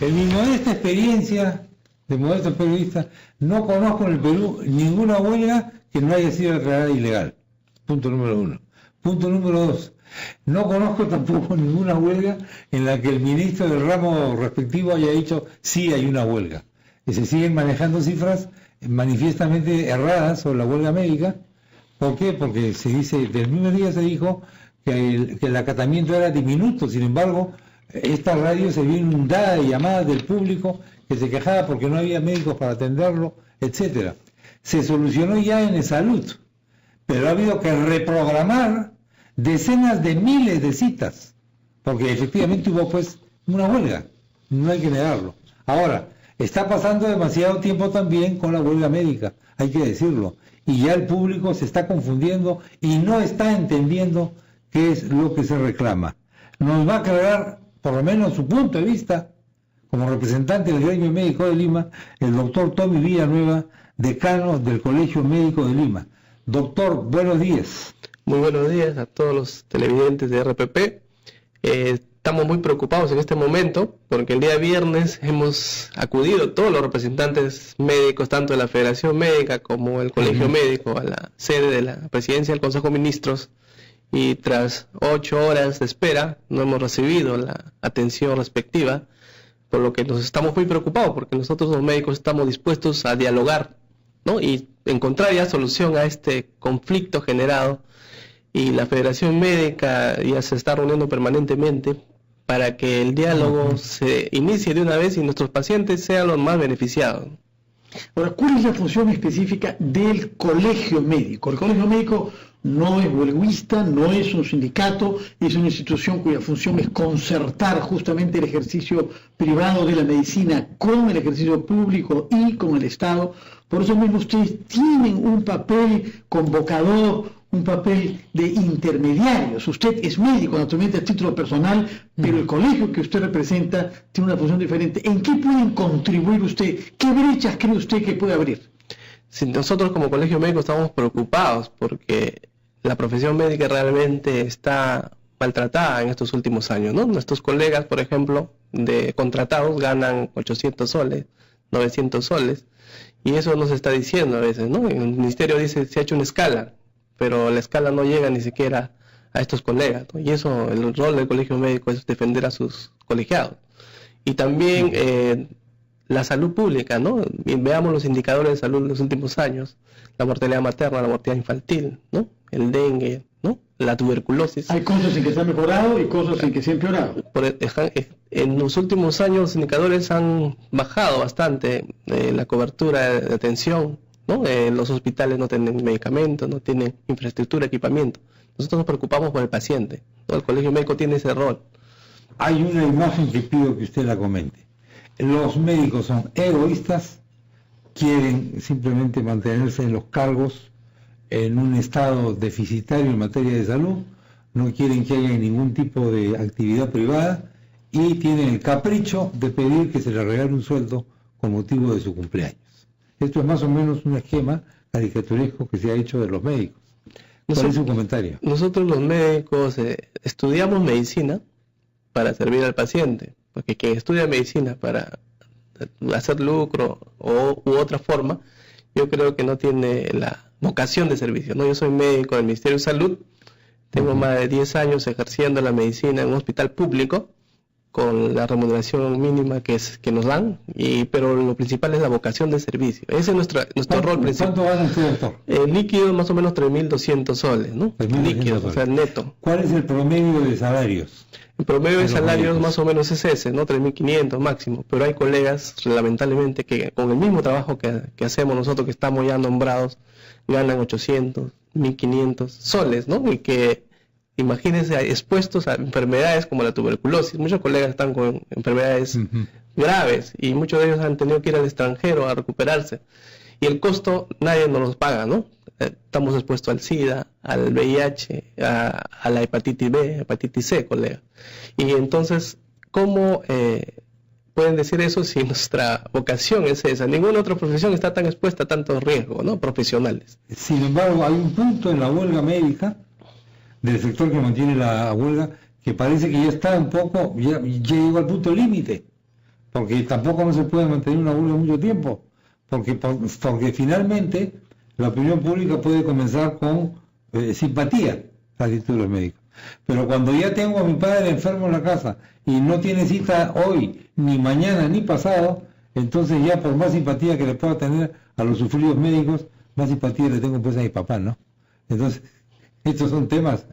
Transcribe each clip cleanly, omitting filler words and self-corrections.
En mi modesta experiencia de modesto periodista, no conozco en el Perú ninguna huelga que no haya sido declarada ilegal. Punto número 1. Punto número 2. No conozco tampoco ninguna huelga en la que el ministro del ramo respectivo haya dicho sí hay una huelga. Y se siguen manejando cifras manifiestamente erradas sobre la huelga médica. ¿Por qué? Porque se dice, del mismo día se dijo que el acatamiento era diminuto. Sin embargo, esta radio se vio inundada de llamadas del público que se quejaba porque no había médicos para atenderlo, etcétera. Se solucionó ya en salud, pero ha habido que reprogramar decenas de miles de citas, porque efectivamente hubo pues una huelga, no hay que negarlo. Ahora, está pasando demasiado tiempo también con la huelga médica, hay que decirlo, y ya el público se está confundiendo y no está entendiendo qué es lo que se reclama. Nos va a aclarar, por lo menos su punto de vista, como representante del Gremio Médico de Lima, el doctor Tommy Villanueva, decano del Colegio Médico de Lima. Doctor, buenos días. Muy buenos días a todos los televidentes de RPP. Estamos muy preocupados en este momento porque el día viernes hemos acudido todos los representantes médicos, tanto de la Federación Médica como el Colegio Médico, a la sede de la Presidencia del Consejo de Ministros, y tras 8 horas de espera no hemos recibido la atención respectiva, por lo que nos estamos muy preocupados porque nosotros los médicos estamos dispuestos a dialogar, ¿no? Y encontrar ya solución a este conflicto generado, y la Federación Médica ya se está reuniendo permanentemente para que el diálogo se inicie de una vez y nuestros pacientes sean los más beneficiados. Ahora, ¿cuál es la función específica del colegio médico? El colegio médico no es huelguista, no es un sindicato, es una institución cuya función es concertar justamente el ejercicio privado de la medicina con el ejercicio público y con el Estado. Por eso mismo ustedes tienen un papel convocador, un papel de intermediarios. Usted es médico, naturalmente a título personal, pero el colegio que usted representa tiene una función diferente. ¿En qué pueden contribuir usted? ¿Qué brechas cree usted que puede abrir? Sí, nosotros como colegio médico estamos preocupados porque la profesión médica realmente está maltratada en estos últimos años, ¿no? Nuestros colegas, por ejemplo, de contratados ganan 800 soles, 900 soles, y eso no se está diciendo a veces, ¿no? El ministerio dice se ha hecho una escala, pero la escala no llega ni siquiera a estos colegas, ¿no? Y eso, el rol del colegio médico es defender a sus colegiados. Y también la salud pública, ¿no? Y veamos los indicadores de salud de los últimos años, la mortalidad materna, la mortalidad infantil, ¿no? El dengue, ¿no? La tuberculosis. Hay cosas en que se ha mejorado y cosas en que se ha empeorado. En los últimos años los indicadores han bajado bastante, la cobertura de atención, ¿no? Los hospitales no tienen medicamentos, no tienen infraestructura, equipamiento. Nosotros nos preocupamos por el paciente, ¿no? El colegio médico tiene ese rol. Hay una imagen que pido que usted la comente. Los médicos son egoístas, quieren simplemente mantenerse en los cargos en un estado deficitario en materia de salud, no quieren que haya ningún tipo de actividad privada y tienen el capricho de pedir que se les regale un sueldo con motivo de su cumpleaños. Esto es más o menos un esquema caricaturesco que se ha hecho de los médicos. ¿Cuál es su comentario? Nosotros los médicos estudiamos medicina para servir al paciente, porque quien estudia medicina para hacer lucro u otra forma, yo creo que no tiene la vocación de servicio, ¿no? Yo soy médico del Ministerio de Salud, tengo más de 10 años ejerciendo la medicina en un hospital público, con la remuneración mínima que nos dan, pero lo principal es la vocación de servicio. Ese es nuestro rol principal. ¿Cuánto gana usted, doctor? Líquido más o menos 3.200 soles, ¿no? Líquido, o sea, neto. ¿Cuál es el promedio de salarios? El promedio de salarios más o menos es ese, ¿no? 3.500 máximo, pero hay colegas, lamentablemente, que con el mismo trabajo que hacemos nosotros, que estamos ya nombrados, ganan 800, 1.500 soles, ¿no? Y que, imagínense, expuestos a enfermedades como la tuberculosis. Muchos colegas están con enfermedades graves y muchos de ellos han tenido que ir al extranjero a recuperarse. Y el costo nadie nos los paga, ¿no? Estamos expuestos al SIDA, al VIH, a la hepatitis B, hepatitis C, colega. Y entonces, ¿cómo pueden decir eso si nuestra vocación es esa? Ninguna otra profesión está tan expuesta a tantos riesgos, ¿no? Profesionales. Sin embargo, hay un punto en la huelga médica del sector que mantiene la huelga que parece que ya está un poco, ya llegó al punto límite, porque tampoco no se puede mantener una huelga mucho tiempo, porque finalmente la opinión pública puede comenzar con simpatía a la actitud de los médicos. Pero cuando ya tengo a mi padre enfermo en la casa y no tiene cita hoy, ni mañana, ni pasado, entonces ya por más simpatía que le pueda tener a los sufridos médicos, más simpatía le tengo pues a mi papá, ¿no? Entonces, estos son temas.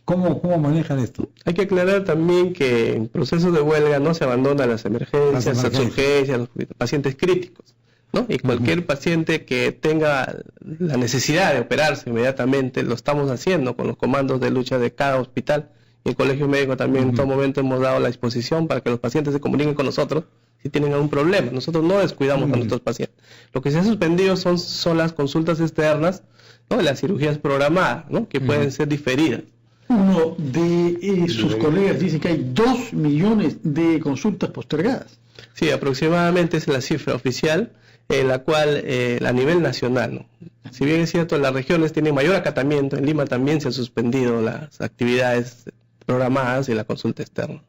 ¿Cómo manejan esto? Hay que aclarar también que en procesos de huelga no se abandonan las emergencias, las urgencias, los pacientes críticos, ¿no? Y cualquier paciente que tenga la necesidad de operarse inmediatamente, lo estamos haciendo con los comandos de lucha de cada hospital. Y el Colegio Médico también en todo momento hemos dado la disposición para que los pacientes se comuniquen con nosotros si tienen algún problema. Nosotros no descuidamos a nuestros pacientes. Lo que se ha suspendido son las consultas externas, ¿no? Las cirugías programadas, ¿no? Que pueden ser diferidas. Uno de sus colegas dice que hay 2 millones de consultas postergadas. Sí, aproximadamente es la cifra oficial, en la cual a nivel nacional, ¿no? Si bien es cierto, las regiones tienen mayor acatamiento, en Lima también se han suspendido las actividades programadas y la consulta externa.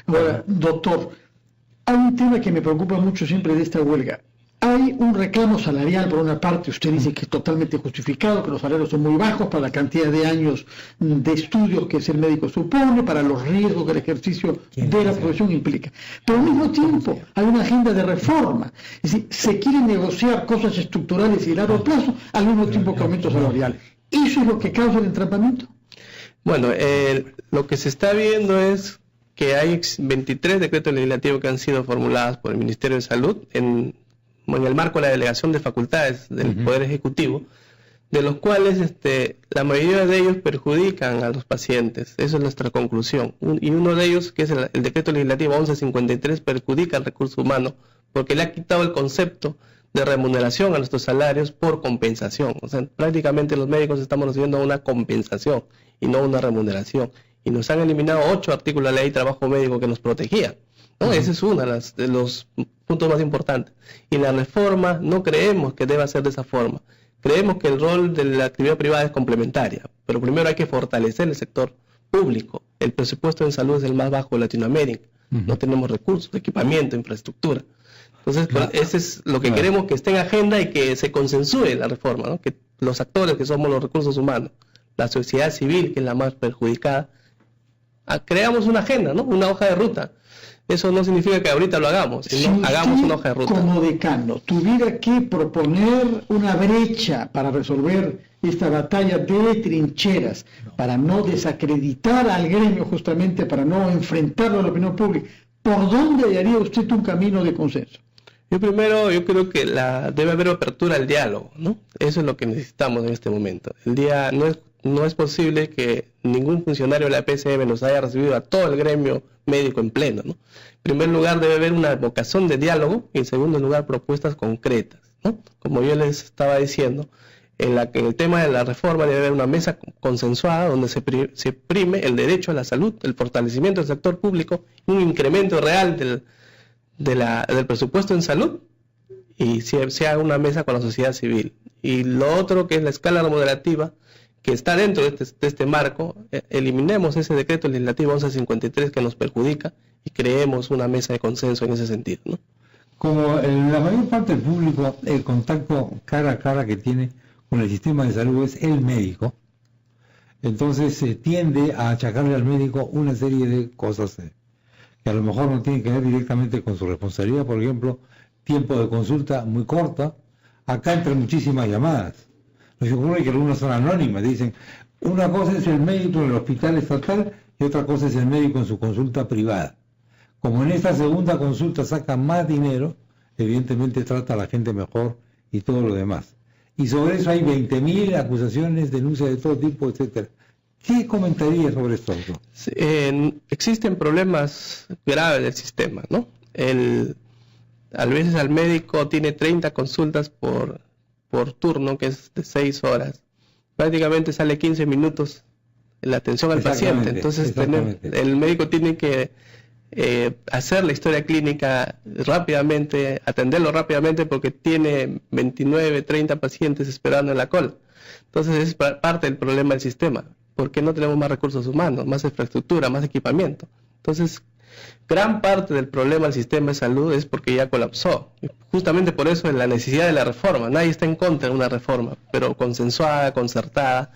Ahora, doctor, hay un tema que me preocupa mucho siempre de esta huelga. Hay un reclamo salarial, por una parte, usted dice que es totalmente justificado, que los salarios son muy bajos para la cantidad de años de estudios que el médico supone, para los riesgos que el ejercicio de la profesión implica. Pero al mismo tiempo hay una agenda de reforma, es decir, se quieren negociar cosas estructurales y de largo plazo al mismo tiempo que aumentos salariales. ¿Eso es lo que causa el entrampamiento? Bueno, lo que se está viendo es que hay 23 decretos legislativos que han sido formulados por el Ministerio de Salud en el marco de la delegación de facultades del Poder Ejecutivo, de los cuales la mayoría de ellos perjudican a los pacientes. Eso es nuestra conclusión. Y uno de ellos, que es el decreto legislativo 1153, perjudica al recurso humano porque le ha quitado el concepto de remuneración a nuestros salarios por compensación. O sea, prácticamente los médicos estamos recibiendo una compensación y no una remuneración. Y nos han eliminado 8 artículos de la Ley de Trabajo Médico que nos protegían, ¿no? Ese es uno de los puntos más importantes. Y la reforma no creemos que deba ser de esa forma. Creemos que el rol de la actividad privada es complementaria, pero primero hay que fortalecer el sector público. El presupuesto en salud es el más bajo de Latinoamérica. No tenemos recursos, equipamiento, infraestructura. Entonces, ese es lo que queremos que esté en agenda y que se consensúe la reforma, ¿no? Que los actores que somos los recursos humanos, la sociedad civil, que es la más perjudicada, creamos una agenda, ¿no? Una hoja de ruta. Eso no significa que ahorita lo hagamos, sino si hagamos una hoja de ruta. Como decano, tuviera que proponer una brecha para resolver esta batalla de trincheras, para no desacreditar al gremio, justamente para no enfrentarlo a la opinión pública, ¿por dónde haría usted un camino de consenso? Yo creo que debe haber apertura al diálogo, ¿no? Eso es lo que necesitamos en este momento. No es posible que ningún funcionario de la PCM nos haya recibido a todo el gremio médico en pleno, ¿no? En primer lugar, debe haber una vocación de diálogo y en segundo lugar, propuestas concretas, ¿no? Como yo les estaba diciendo, en el tema de la reforma debe haber una mesa consensuada donde se prime el derecho a la salud, el fortalecimiento del sector público, un incremento real del presupuesto en salud y se haga una mesa con la sociedad civil. Y lo otro, que es la escala remunerativa, que está dentro de este marco, eliminemos ese decreto legislativo 1153 que nos perjudica y creemos una mesa de consenso en ese sentido, ¿no? Como la mayor parte del público, el contacto cara a cara que tiene con el sistema de salud es el médico, entonces se tiende a achacarle al médico una serie de cosas que a lo mejor no tienen que ver directamente con su responsabilidad. Por ejemplo, tiempo de consulta muy corta, acá entran muchísimas llamadas. Nos ocurre que algunas son anónimas, dicen, una cosa es el médico en el hospital estatal y otra cosa es el médico en su consulta privada. Como en esta segunda consulta saca más dinero, evidentemente trata a la gente mejor y todo lo demás. Y sobre eso hay 20.000 acusaciones, denuncias de todo tipo, etcétera. ¿Qué comentaría sobre esto, doctor? Sí, existen problemas graves del sistema, ¿no? A veces al médico tiene 30 consultas por turno, que es de 6 horas. Prácticamente sale 15 minutos la atención al paciente. Entonces el médico tiene que hacer la historia clínica rápidamente, atenderlo rápidamente porque tiene 29, 30 pacientes esperando en la cola. Entonces es parte del problema del sistema, porque no tenemos más recursos humanos, más infraestructura, más equipamiento. Entonces Gran parte del problema del sistema de salud es porque ya colapsó. Y justamente por eso es la necesidad de la reforma. Nadie está en contra de una reforma, pero consensuada, concertada,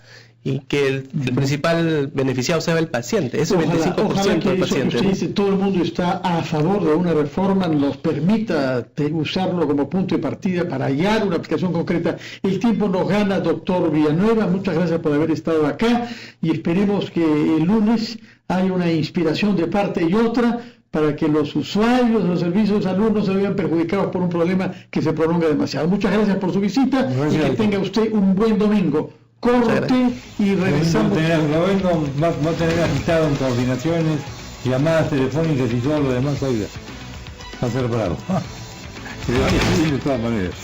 y que el principal beneficiado sea el paciente. Ese 25% ojalá que del eso que paciente. usted dice, todo el mundo está a favor de una reforma, nos permita usarlo como punto de partida para hallar una aplicación concreta. El tiempo nos gana, doctor Villanueva. Muchas gracias por haber estado acá y esperemos que el lunes haya una inspiración de parte y otra para que los usuarios de los servicios de salud no se vean perjudicados por un problema que se prolonga demasiado. Muchas gracias por su visita y que tenga usted un buen domingo. Corte y regresamos. Va a tener agitado en coordinaciones, llamadas telefónicas y todo lo demás, oiga, va a ser bravo. De todas maneras.